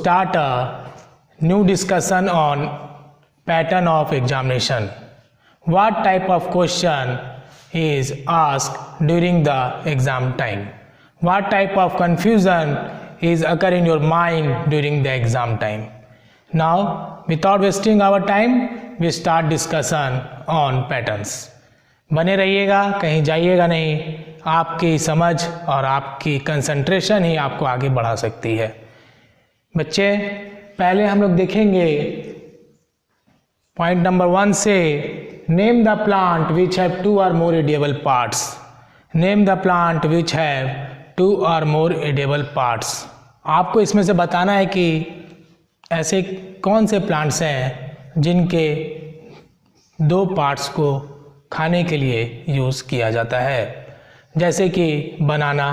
start a new discussion on pattern of examination. What type of question is asked during the exam time? What type of confusion is occur in your mind during the exam time? Now, without wasting our time, we start discussion on patterns. बने रहिएगा, कहीं जाइएगा नहीं. आपकी समझ और आपकी concentration ही आपको आगे बढ़ा सकती है. बच्चे, पहले हम लोग देखेंगे पॉइंट नंबर 1 से, name the plant which have 2 or more edible parts. Name the plant which have 2 or more edible parts. आपको इसमें से बताना है कि ऐसे कौन से प्लांट्स हैं जिनके 2 पार्ट्स को खाने के लिए यूज़ किया जाता है, जैसे कि बनाना,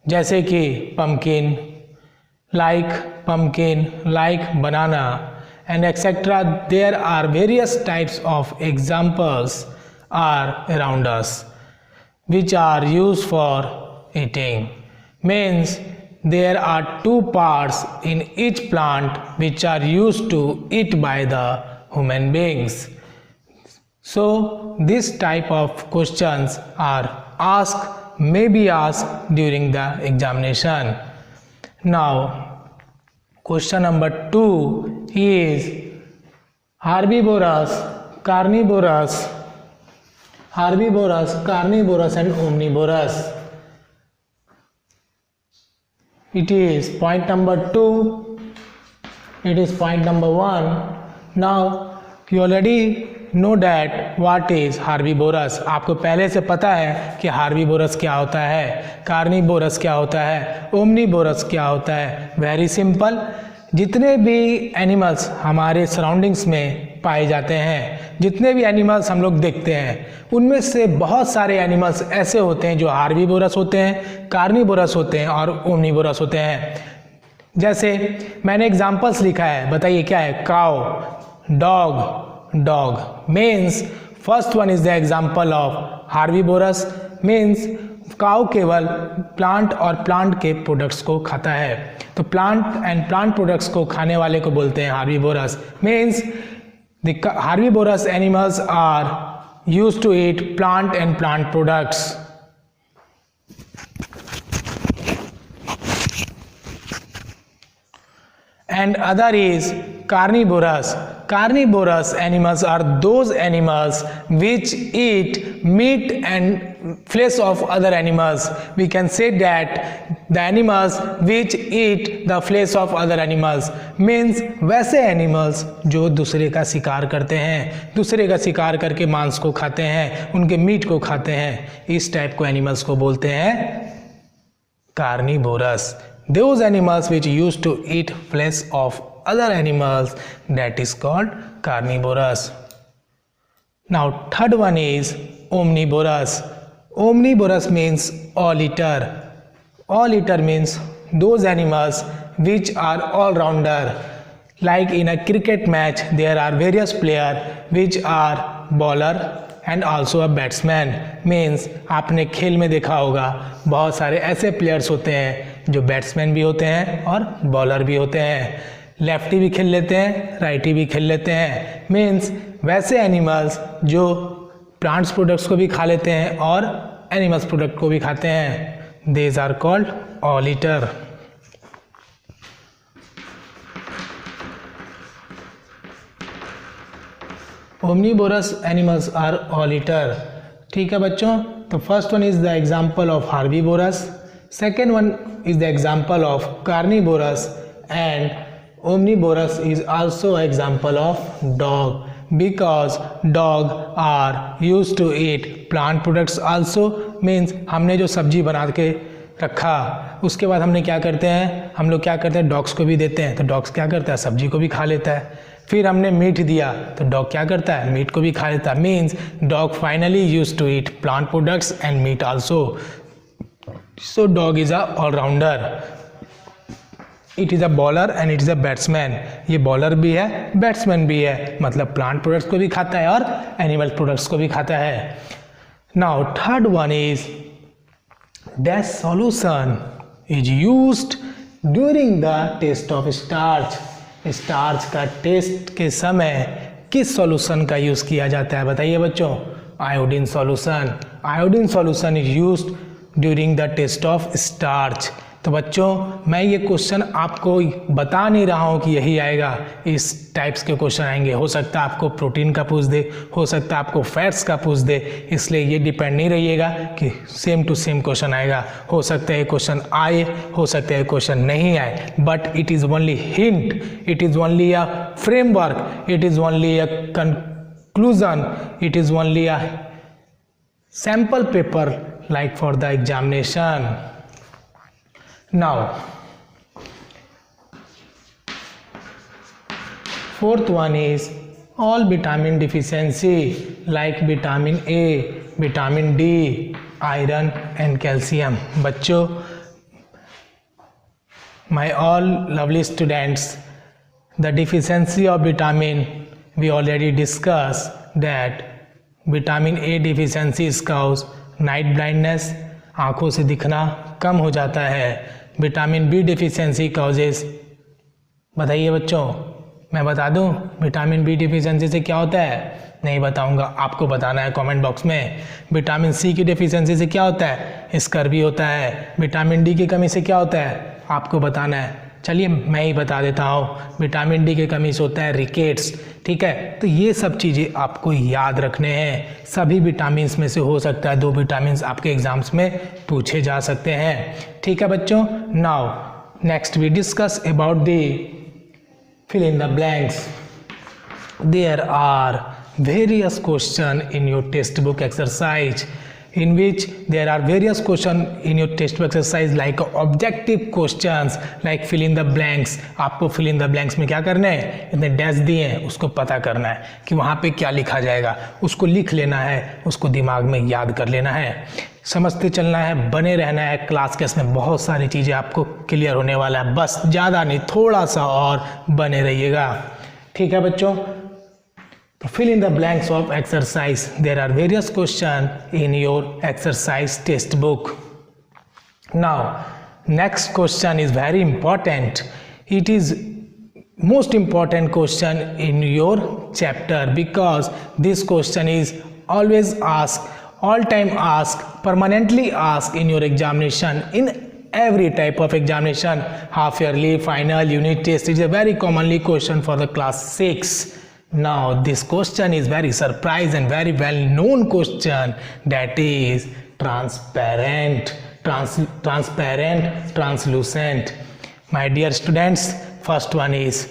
जैसे कि pumpkin, like banana and etc. There are various types of examples are around us which are used for eating. Means there are 2 parts in each plant which are used to eat by the human beings. So this type of questions may be asked during the examination. Now question number 2 is herbivorous, carnivorous and omnivorous. It is point number 2. It is point number 1. Now you already know that what is herbivorous. आपको पहले से पता है कि herbivorous क्या होता है, carnivorous क्या होता है, omnivorous क्या होता है. Very simple. जितने भी एनिमल्स हमारे सराउंडिंग्स में पाए जाते हैं, जितने भी एनिमल्स हम लोग देखते हैं, उनमें से बहुत सारे एनिमल्स ऐसे होते हैं जो herbivorous होते हैं, carnivorous होते हैं और omnivorous होते हैं. जैसे मैंने एग्जांपल्स लिखा है, बताइए क्या है. Cow, dog means first one is the example of herbivorous. means cow केवल प्लांट और प्लांट के प्रोडक्ट्स को खाता है, तो प्लांट एंड प्लांट प्रोडक्ट्स को खाने वाले को बोलते हैं herbivorous. means the herbivorous animals are used to eat plant and plant products. And other is carnivorous. Carnivorous animals are those animals which eat meat and flesh of other animals. We can say that the animals which eat the flesh of other animals means वैसे animals जो दूसरे का शिकार करते हैं, दूसरे का शिकार करके मांस को खाते हैं, उनके मीट को खाते हैं, इस टाइप को एनिमल्स को बोलते हैं carnivorous. Those animals which used to eat flesh of other animals, that is called carnivorous. Now third one is omnivorous. Omnivorous means all eater. All eater means those animals which are all rounder. Like in a cricket match there are various players which are bowler and also a batsman. means आपने खेल में देखा होगा बहुत सारे ऐसे players होते हैं जो बैट्समैन भी होते हैं और बॉलर भी होते हैं, लेफ्टी भी खेल लेते हैं, राइटी भी खेल लेते हैं. मीन्स वैसे एनिमल्स जो प्लांट्स प्रोडक्ट्स को भी खा लेते हैं और एनिमल्स प्रोडक्ट को भी खाते हैं, these are called all eater. Omnivorous animals are all eater. ठीक है बच्चों, तो first one is the example of herbivorous, second one is the example of carnivorous, and omnivorous is also example of dog, because dog are used to eat plant products also. means हमने जो सब्जी बना के रखा उसके बाद हमने क्या करते हैं, हम लोग क्या करते हैं, डॉग्स को भी देते हैं, तो डॉग्स क्या करता है, सब्जी को भी खा लेता है. फिर हमने मीट दिया तो डॉग क्या करता है, मीट को भी खा लेता है. Means dog finally use to eat plant products and meat also. So dog is a all-rounder. It is a bowler and it is a batsman. ये बॉलर भी है, बैट्समैन भी है, मतलब प्लांट प्रोडक्ट्स को भी खाता है और एनिमल प्रोडक्ट्स को भी खाता है. Now third one is dash solution is used during the test of starch, starch का टेस्ट के समय किस सॉल्यूशन का यूज़ किया जाता है? बताइए बच्चों। Iodine solution. Iodine solution is used during the test of starch. तो बच्चों मैं ये क्वेश्चन आपको बता नहीं रहा हूँ कि यही आएगा, इस टाइप्स के क्वेश्चन आएंगे। हो सकता है आपको प्रोटीन का पूछ दे, हो सकता है आपको फैट्स का पूछ दे, इसलिए ये डिपेंड नहीं रहिएगा कि सेम टू सेम क्वेश्चन आएगा। हो सकता है क्वेश्चन आए, हो सकता है क्वेश्चन नहीं आए, but it is only hint, it is only a framework, it is only a conclusion, it is only a sample paper like for the examination. Now fourth one is all vitamin deficiency like vitamin A, vitamin D, iron and calcium. बच्चों my all lovely students, the deficiency of vitamin we already discussed that vitamin A deficiency is caused night blindness, आँखों से दिखना कम हो जाता है। Vitamin B deficiency causes, बताइए बच्चों। मैं बता दूं विटामिन बी डिफिशियंसी से क्या होता है? नहीं बताऊंगा, आपको बताना है कमेंट बॉक्स में। विटामिन सी की डिफिशियंसी से क्या होता है? स्कर्वी होता है। विटामिन डी की कमी से क्या होता है? आपको बताना है। चलिए मैं ही बता देता हूँ, विटामिन डी की कमी से होता है रिकेट्स। ठीक है, तो ये सब चीज़ें आपको याद रखने हैं। सभी विटामिन्स में से हो सकता है 2 विटामिन्स आपके एग्जाम्स में पूछे जा सकते हैं। ठीक है बच्चों। Now next we discuss about the fill in the blanks. There are various question in your textbook exercise in which there are various question in your textbook exercise like objective questions like fill in the blanks। आपको fill in the blanks में क्या करना है? इतने dash दिए हैं, उसको पता करना है कि वहाँ पे क्या लिखा जाएगा, उसको लिख लेना है, उसको दिमाग में याद कर लेना है, समझते चलना है, बने रहना है। क्लास के इसमें बहुत सारी चीज़ें आपको क्लियर होने वाला है, बस ज़्यादा नहीं, थोड़ा सा और बने रहिएगा। ठीक है बच्चों। Fill in the blanks of exercise. There are various questions in your exercise textbook. Now, next question is very important. It is most important question in your chapter because this question is always asked, all time asked, permanently asked in your examination, in every type of examination, half yearly, final, unit test. It is a very commonly question for the class 6. Now this question is very surprise and very well known question, that is transparent, transparent, translucent. My dear students, first one is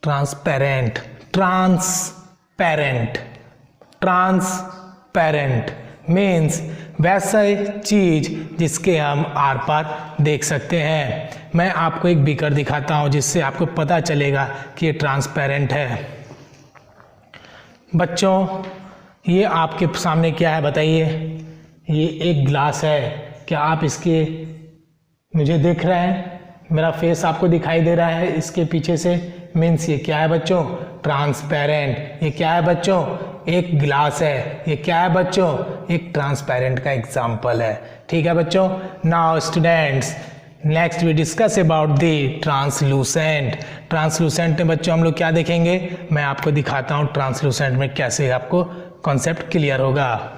transparent, transparent, transparent means वैसा चीज़ जिसके हम are पार देख सकते हैं। मैं आपको एक beaker दिखाता हूँ जिससे आपको पता चलेगा कि ये ट्रांसपेरेंट है। बच्चों ये आपके सामने क्या है बताइए? ये एक ग्लास है। क्या आप इसके मुझे देख रहे हैं? मेरा फेस आपको दिखाई दे रहा है इसके पीछे से? मीन्स ये क्या है बच्चों? ट्रांसपेरेंट। ये क्या है बच्चों? एक ग्लास है। ये क्या है बच्चों? एक ट्रांसपेरेंट का एग्जाम्पल है। ठीक है बच्चों। Now students next we discuss about the translucent. Translucent में बच्चों हम लोग क्या देखेंगे? मैं आपको दिखाता हूँ ट्रांसलूसेंट में कैसे आपको कॉन्सेप्ट क्लियर होगा।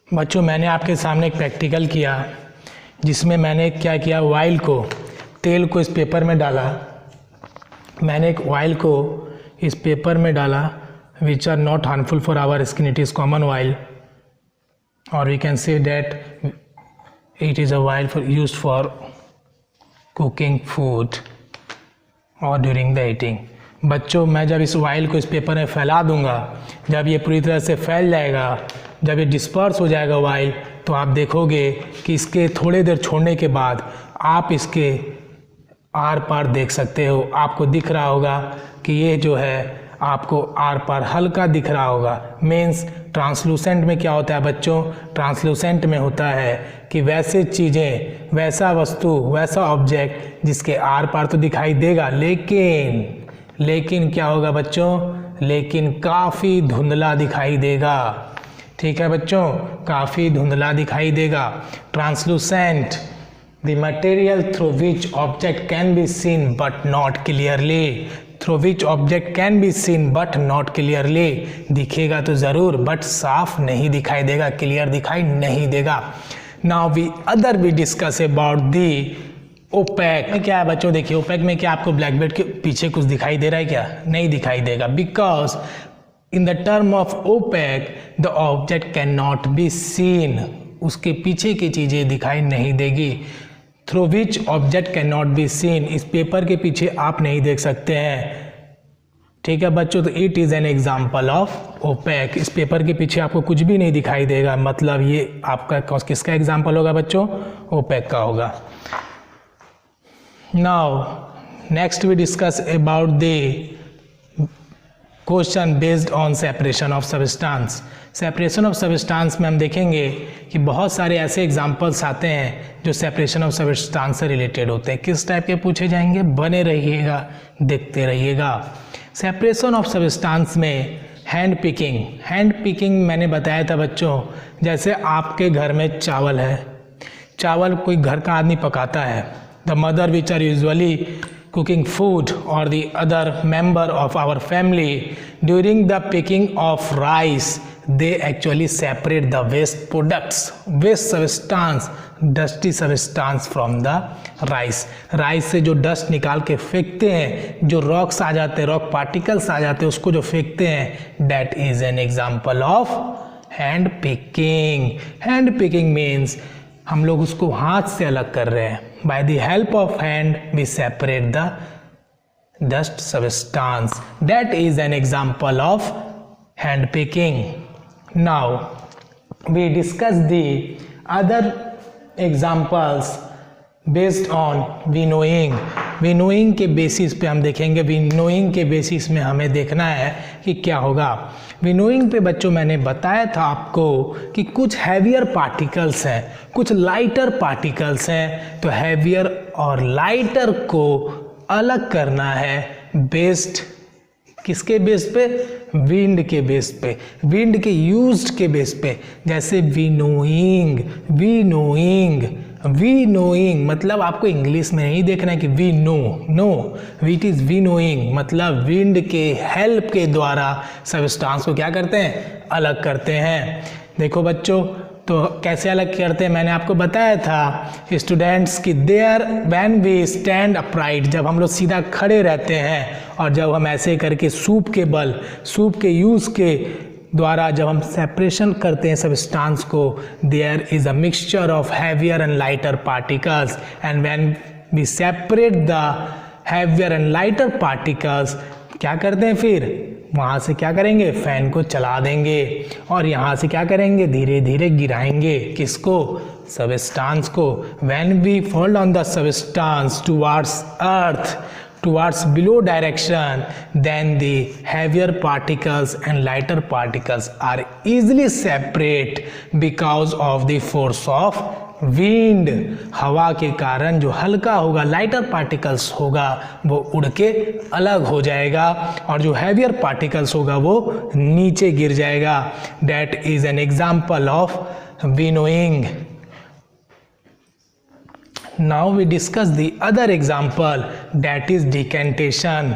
बच्चों मैंने आपके सामने एक प्रैक्टिकल किया जिसमें मैंने क्या किया, ऑयल को, तेल को इस पेपर में डाला। मैंने एक ऑयल को इस पेपर में डाला which are not harmful for our skin, it is common oil, और we can say that it is a oil for used for cooking food और ड्यूरिंग द ईटिंग। बच्चों मैं जब इस ऑयल को इस पेपर में फैला दूंगा, जब ये पूरी तरह से फैल जाएगा, जब ये डिस्पर्स हो जाएगा ऑयल, तो आप देखोगे कि इसके थोड़े देर छोड़ने के बाद आप इसके आर पार देख सकते हो। आपको दिख रहा होगा कि ये जो है आपको आर पार हल्का दिख रहा होगा। मीन्स ट्रांसलूसेंट में क्या होता है बच्चों? ट्रांसलूसेंट में होता है कि वैसे चीज़ें, वैसा वस्तु, वैसा ऑब्जेक्ट जिसके आर पार तो दिखाई देगा, लेकिन क्या होगा बच्चों? लेकिन काफ़ी धुंधला दिखाई देगा। ठीक है बच्चों, काफ़ी धुंधला दिखाई देगा। Translucent, the material through which object can be seen but not clearly. Through which object can be seen but not clearly. दिखेगा तो ज़रूर बट साफ नहीं दिखाई देगा, क्लियर दिखाई नहीं देगा। Now we discuss about the opaque में क्या है बच्चों? देखिए ओपेक में क्या आपको ब्लैकबोर्ड के पीछे कुछ दिखाई दे रहा है क्या? नहीं दिखाई देगा, because in the term of opaque the object can not be seen. उसके पीछे की चीज़ें दिखाई नहीं देगी। Through which object can not be seen, इस पेपर के पीछे आप नहीं देख सकते हैं। ठीक है बच्चों, तो it is an example of opaque. इस पेपर के पीछे आपको कुछ भी नहीं दिखाई देगा, मतलब ये आपका किसका एग्जाम्पल होगा बच्चों? ओपेक का होगा। Now next we discuss about the question based on separation of substance. Separation of substance में हम देखेंगे कि बहुत सारे ऐसे एग्जांपल्स आते हैं जो सेपरेशन ऑफ सब्सटेंस से रिलेटेड होते हैं। किस टाइप के पूछे जाएंगे? बने रहिएगा, देखते रहिएगा। सेपरेशन ऑफ सब्सटेंस में हैंड पिकिंग मैंने बताया था बच्चों। जैसे आपके घर में चावल है, चावल कोई घर का आदमी पकाता है, the mother which are usually cooking food or the other member of our family, during the picking of rice they actually separate the waste products, waste substance, dusty substance from the rice. Rice से जो dust निकाल के फेंकते हैं, जो rocks आ जाते हैं, rock particles आ जाते हैं, उसको जो फेंकते हैं, that is an example of hand picking. Hand picking means हम लोग उसको हाथ से अलग कर रहे हैं। By the help of hand, we separate the dust substance. That is an example of hand picking. Now, we discuss the other examples based on winnowing. Winnowing के बेसिस पे हम देखेंगे। विनोइंग के बेसिस में हमें देखना है कि क्या होगा। विनोइंग पे बच्चों मैंने बताया था आपको कि कुछ हैवियर पार्टिकल्स हैं, कुछ लाइटर पार्टिकल्स हैं। तो हैवियर और लाइटर को अलग करना है बेस्ड किसके बेस पे? विंड के बेस पे, विंड के यूज्ड के बेस पे। जैसे विनोइंग मतलब आपको इंग्लिश में नहीं देखना है कि we know, it is winnowing मतलब विंड के हेल्प के द्वारा सब्सटेंस को क्या करते हैं? अलग करते हैं। देखो बच्चों, तो कैसे अलग करते हैं मैंने आपको बताया था स्टूडेंट्स कि there when we stand upright, जब हम लोग सीधा खड़े रहते हैं और जब हम ऐसे करके सूप के यूज़ के द्वारा जब हम सेपरेशन करते हैं सब्सटेंस को, there is a mixture of heavier and lighter particles and when we separate the heavier and lighter particles क्या करते हैं? फिर वहाँ से क्या करेंगे? फैन को चला देंगे और यहाँ से क्या करेंगे? धीरे धीरे गिराएंगे। किसको? सब्सटेंस को। When we fall on the substance towards earth, towards below direction, then the heavier particles and lighter particles are easily separate because of the force of wind. हवा के कारण जो हल्का होगा, लाइटर पार्टिकल्स होगा, वो उड़ के अलग हो जाएगा और जो हैवियर पार्टिकल्स होगा वो नीचे गिर जाएगा। That is an example of winnowing. Now we discuss the other example, that is decantation.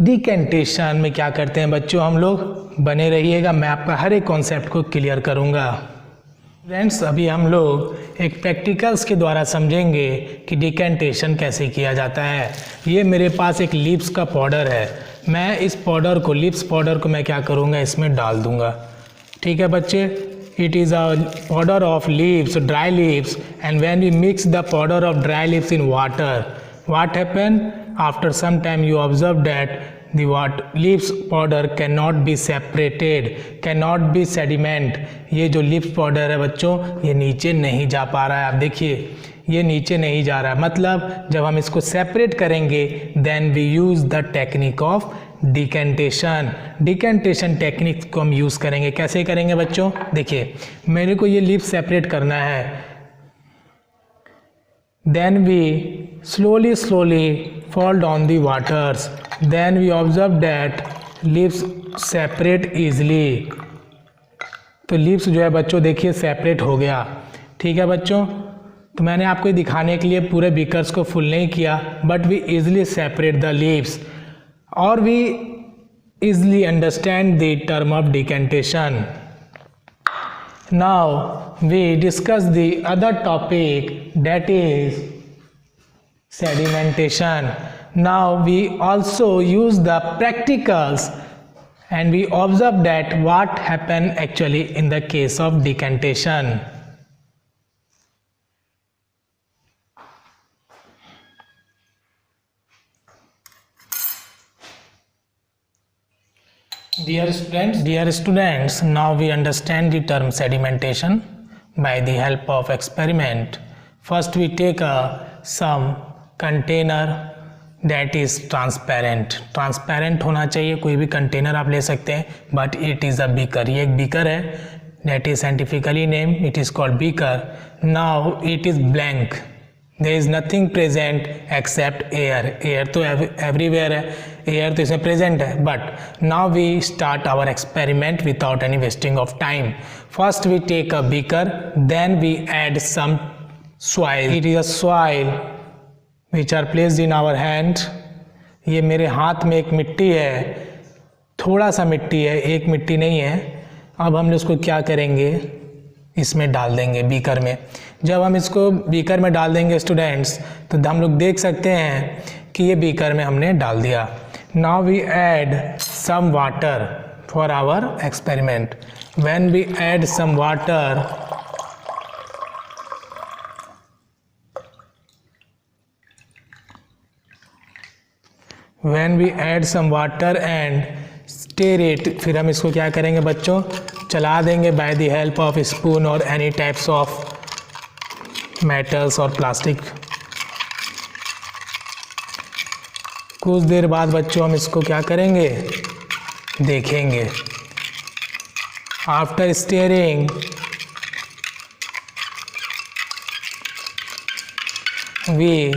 Decantation में क्या करते हैं बच्चों हम लोग? बने रहिएगा, मैं आपका हर एक कॉन्सेप्ट को क्लियर करूँगा। फ्रेंड्स, अभी हम लोग एक प्रैक्टिकल्स के द्वारा समझेंगे कि डिकेंटेशन कैसे किया जाता है। ये मेरे पास एक लिप्स का पाउडर है। मैं इस पाउडर को, लिप्स पाउडर को मैं क्या करूँगा? इसमें डाल दूँगा। ठीक है बच्चे, it is a powder of leaves, dry leaves, and when we mix the powder of dry leaves in water, what happen? After some time you observe that the what leaves powder cannot be separated, cannot be sediment। ये जो leaves powder है बच्चों ये नीचे नहीं जा पा रहा है। आप देखिए ये नीचे नहीं जा रहा है, मतलब जब हम इसको सेपरेट करेंगे then we use the technique of decantation. Decantation technique को हम यूज़ करेंगे। कैसे करेंगे बच्चों? देखिए मेरे को ये लीफ सेपरेट करना है, then we slowly fall down the waters, then we observe that leaves separate easily। तो लीव्स जो है बच्चों देखिए सेपरेट हो गया। ठीक है बच्चों, तो मैंने आपको ये दिखाने के लिए पूरे बीकर्स को फुल नहीं किया, but we easily separate the leaves और we easily understand the term of decantation. Now we discuss the other topic that is sedimentation। Now we also use the practicals and we observe that what happen actually in the case of decantation। Dear students, now we understand the term sedimentation by the help of experiment। First we take some container that is transparent होना चाहिए। कोई भी container आप ले सकते हैं, but it is a beaker. ये एक बीकर है, that is scientifically name, it is called beaker. Now it is blank, there is nothing present except air. Air तो एवरीवेयर है, एयर तो इसमें प्रेजेंट है। But now we start our experiment without any wasting of time. First we take a beaker, then we add some soil. It is a soil which are placed in our hand। ये मेरे हाथ में एक मिट्टी है, थोड़ा सा मिट्टी है, एक मिट्टी नहीं है। अब हम इसको क्या करेंगे, इसमें डाल देंगे बीकर में। जब हम इसको बीकर में डाल देंगे स्टूडेंट्स, तो हम लोग देख सकते हैं कि ये बीकर में हमने डाल दिया। Now we add some water for our experiment. When we add some water, When we add some water and stir it, फिर हम इसको क्या करेंगे बच्चों, चला देंगे by the help of spoon और एनी टाइप्स ऑफ मेटल्स और प्लास्टिक। कुछ देर बाद बच्चों हम इसको क्या करेंगे, देखेंगे। After stirring we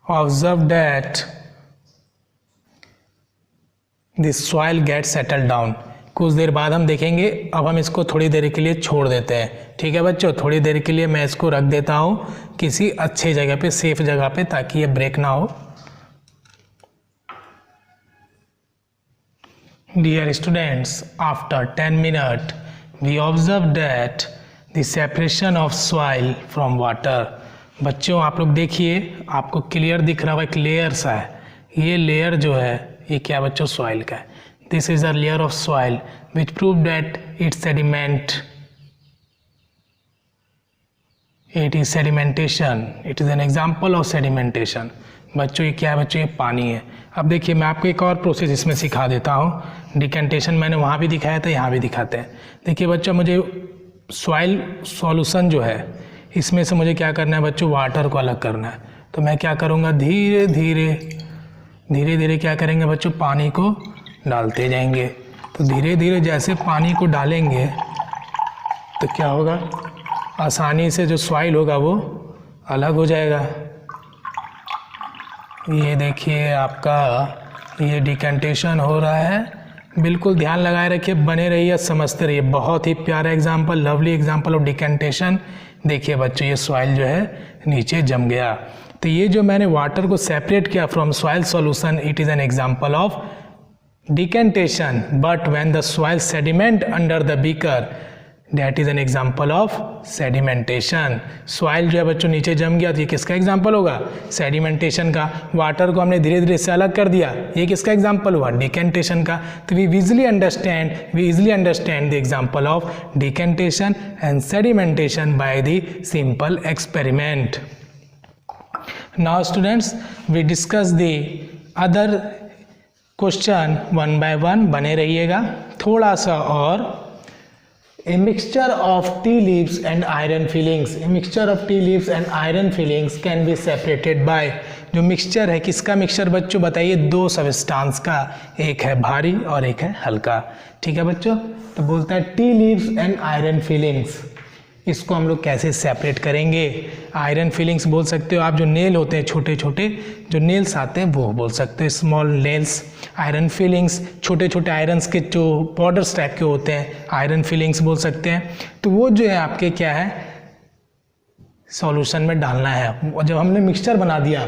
observe that the soil gets settled down। कुछ देर बाद हम देखेंगे। अब हम इसको थोड़ी देर के लिए छोड़ देते हैं। ठीक है बच्चों, थोड़ी देर के लिए मैं इसको रख देता हूँ किसी अच्छी जगह पे, सेफ जगह पे, ताकि ये ब्रेक ना हो। Dear students, after 10 minutes we observe that the separation of soil from water। बच्चों आप लोग देखिए, आपको क्लियर दिख रहा है एक लेयर सा है। ये लेयर जो है ये क्या बच्चों, सॉइल का है। This is a layer of soil which prove that it's sediment, it is sedimentation, it is an example of sedimentation. बच्चों ये क्या है बच्चों, ये पानी है। अब देखिए मैं आपको एक और प्रोसेस इसमें सिखा देता हूँ। डिकेंटेशन मैंने वहाँ भी दिखाया था, यहाँ भी दिखाते हैं। देखिए बच्चों, मुझे सॉइल सॉल्यूशन जो है इसमें से मुझे क्या करना है बच्चों, वाटर को अलग करना है। तो मैं क्या करूँगा, धीरे धीरे क्या करेंगे बच्चों, पानी को डालते जाएंगे। तो धीरे धीरे जैसे पानी को डालेंगे तो क्या होगा, आसानी से जो सॉइल होगा वो अलग हो जाएगा। ये देखिए आपका ये डिकेंटेशन हो रहा है। बिल्कुल ध्यान लगाए रखिए, बने रहिए, समझते रहिए। बहुत ही प्यारा example, lovely example of decantation. देखिए बच्चों ये सॉइल जो है नीचे जम गया। तो ये जो मैंने वाटर को सेपरेट किया from soil solution, it is an example of decantation. But when the soil sediment under the beaker, that is an example of sedimentation. Soil जो है बच्चों नीचे जम गया, तो ये किसका एग्जाम्पल होगा, सेडिमेंटेशन का। वाटर को हमने धीरे धीरे से अलग कर दिया, ये किसका एग्जाम्पल हुआ, डिकेंटेशन का। तो we easily understand the example of decantation and sedimentation by the simple experiment. Now students we discuss the other question one by one, बने रहिएगा थोड़ा सा और। A mixture of tea leaves and iron filings, a mixture of tea leaves and iron filings can be separated by, जो mixture है किसका mixture बच्चों बताइए, दो सबस्टांस का, एक है भारी और एक है हल्का। ठीक है बच्चों, तो बोलता है T leaves and iron fillings, इसको हम लोग कैसे सेपरेट करेंगे। आयरन फिलिंग्स बोल सकते हो आप, जो नेल होते हैं छोटे छोटे जो नेल्स आते हैं वो बोल सकते हो, स्मॉल नेल्स। आयरन फिलिंग्स छोटे छोटे आयरन्स के जो पाउडर्स टाइप के होते हैं, आयरन फिलिंग्स बोल सकते हैं। तो वो जो है आपके क्या है, सॉल्यूशन में डालना है। जब हमने मिक्सचर बना दिया,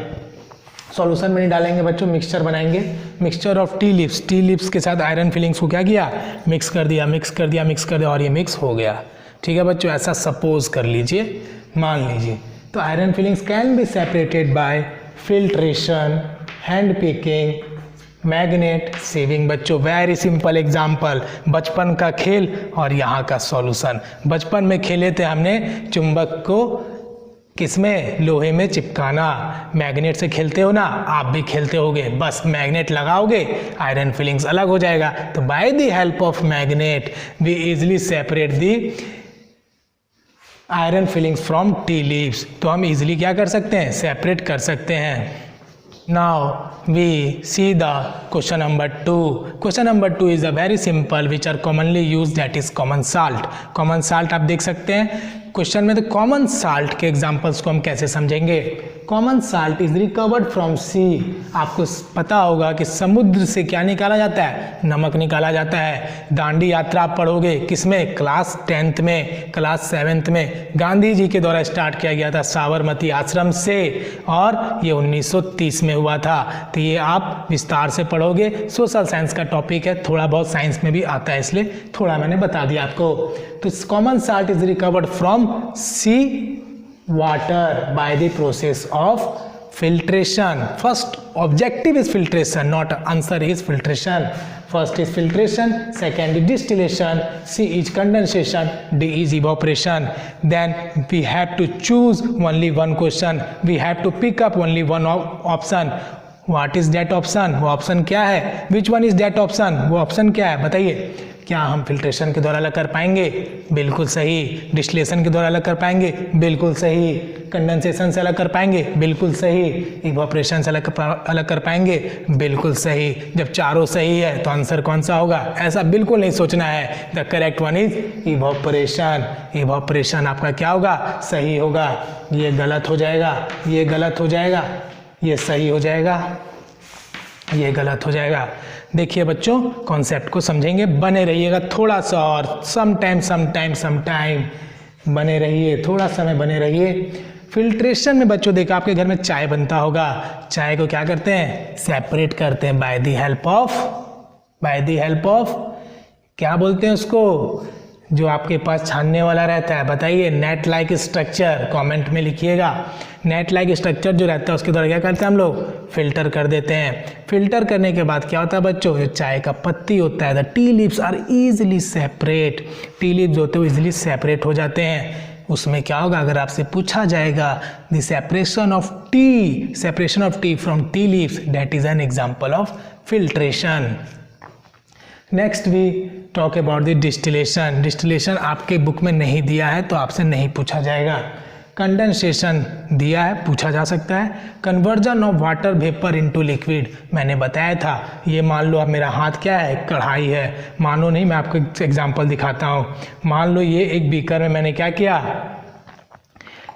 सॉल्यूशन में नहीं डालेंगे बच्चों, मिक्सचर बनाएंगे। Mixture of tea leaves, tea leaves के साथ आयरन फिलिंग्स को क्या किया, मिक्स कर दिया, मिक्स कर दिया, मिक्स कर दिया और ये मिक्स हो गया। ठीक है बच्चों, ऐसा सपोज कर लीजिए, मान लीजिए। तो iron filings can be separated bye filtration, hand picking, magnet saving. बच्चों वेरी सिंपल एग्जाम्पल, बचपन का खेल और यहाँ का सॉल्यूशन। बचपन में खेले थे हमने चुंबक को किसमें, लोहे में चिपकाना। मैग्नेट से खेलते हो ना, आप भी खेलते होगे, बस मैग्नेट लगाओगे आयरन फिलिंग्स अलग हो जाएगा। तो by the help of magnet we easily separate the iron filings from tea leaves. तो हम इजिली क्या कर सकते हैं, सेपरेट कर सकते हैं। Now we see the question number 2. Question number 2 is a very simple which are commonly use, that is common salt. Common salt आप देख सकते हैं क्वेश्चन में। तो कॉमन साल्ट के एग्जांपल्स को हम कैसे समझेंगे। Common salt is recovered from sea. आपको पता होगा कि समुद्र से क्या निकाला जाता है, नमक निकाला जाता है। दांडी यात्रा आप पढ़ोगे किसमें, क्लास 10th में, क्लास 7th में। गांधी जी के द्वारा स्टार्ट किया गया था साबरमती आश्रम से और ये 1930 में हुआ था। तो ये आप विस्तार से पढ़ोगे, सोशल साइंस का टॉपिक है, थोड़ा बहुत साइंस में भी आता है, इसलिए थोड़ा मैंने बता दिया आपको। तो common salt is recovered from sea water by the process of filtration. First objective is filtration, not answer is filtration. First is filtration, second is distillation, C is condensation, D is evaporation. Then we have to choose only one question, we have to pick up only one option. What is that option? वो option क्या है? Which one is that option? वो option क्या है बताइए। क्या हम filtration के द्वारा अलग कर पाएंगे, बिल्कुल सही। डिस्टिलेशन के द्वारा अलग कर पाएंगे, बिल्कुल सही। कंडेंसेशन से अलग कर पाएंगे, बिल्कुल सही। इवोपरेशन से अलग कर पाएंगे, बिल्कुल सही। जब चारों सही है तो आंसर कौन सा होगा, ऐसा बिल्कुल नहीं सोचना है। The correct one is evaporation. Evaporation आपका क्या होगा, सही होगा। ये गलत हो जाएगा, ये गलत हो जाएगा, ये सही हो जाएगा, ये गलत हो जाएगा। देखिए बच्चों, कॉन्सेप्ट को समझेंगे, बने रहिएगा थोड़ा सा और, सम टाइम बने रहिए, थोड़ा समय बने रहिए। फिल्ट्रेशन में बच्चों देखो आपके घर में चाय बनता होगा, चाय को क्या करते हैं, सेपरेट करते हैं बाय द हेल्प ऑफ क्या बोलते हैं उसको, जो आपके पास छानने वाला रहता है, बताइए। नेट लाइक स्ट्रक्चर, कमेंट में लिखिएगा। नेट लाइक स्ट्रक्चर जो रहता है उसके द्वारा क्या करते हैं हम लोग, फिल्टर कर देते हैं। फिल्टर करने के बाद क्या होता है बच्चों, जो चाय का पत्ती होता है, the tea leaves are easily separate. Tea leaves होते हैं वो इजीली सेपरेट हो जाते हैं। उसमें क्या होगा, अगर आपसे पूछा जाएगा the separation of tea from tea leaves, that is an example of filtration. Next we talk about the distillation. Distillation आपके बुक में नहीं दिया है तो आपसे नहीं पूछा जाएगा। कंडेंसेशन दिया है, पूछा जा सकता है। Conversion of water vapour into liquid, मैंने बताया था। ये मान लो अब मेरा हाथ क्या है, कढ़ाई है। मानो नहीं, मैं आपको एग्जांपल दिखाता हूँ। मान लो ये एक बीकर में मैंने क्या किया,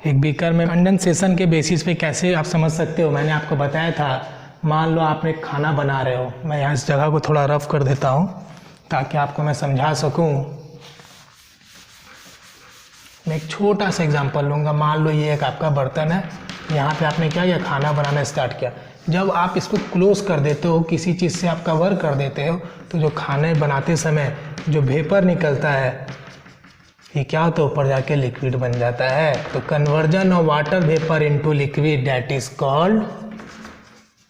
एक बीकर में कंडेंसेशन के बेसिस पे कैसे आप समझ सकते हो, मैंने आपको बताया था। मान लो आपने खाना बना रहे हो, मैं यहाँ इस जगह को थोड़ा रफ कर देता हूँ ताकि आपको मैं समझा सकूं। मैं एक छोटा सा एग्जांपल लूँगा। मान लो ये एक आपका बर्तन है, यहाँ पे आपने क्या किया, खाना बनाना स्टार्ट किया। जब आप इसको क्लोज कर देते हो, किसी चीज़ से आप कवर कर देते हो, तो जो खाने बनाते समय जो वेपर निकलता है, ये क्या होता है, ऊपर जाके लिक्विड बन जाता है। तो conversion of water vapour into liquid, that is called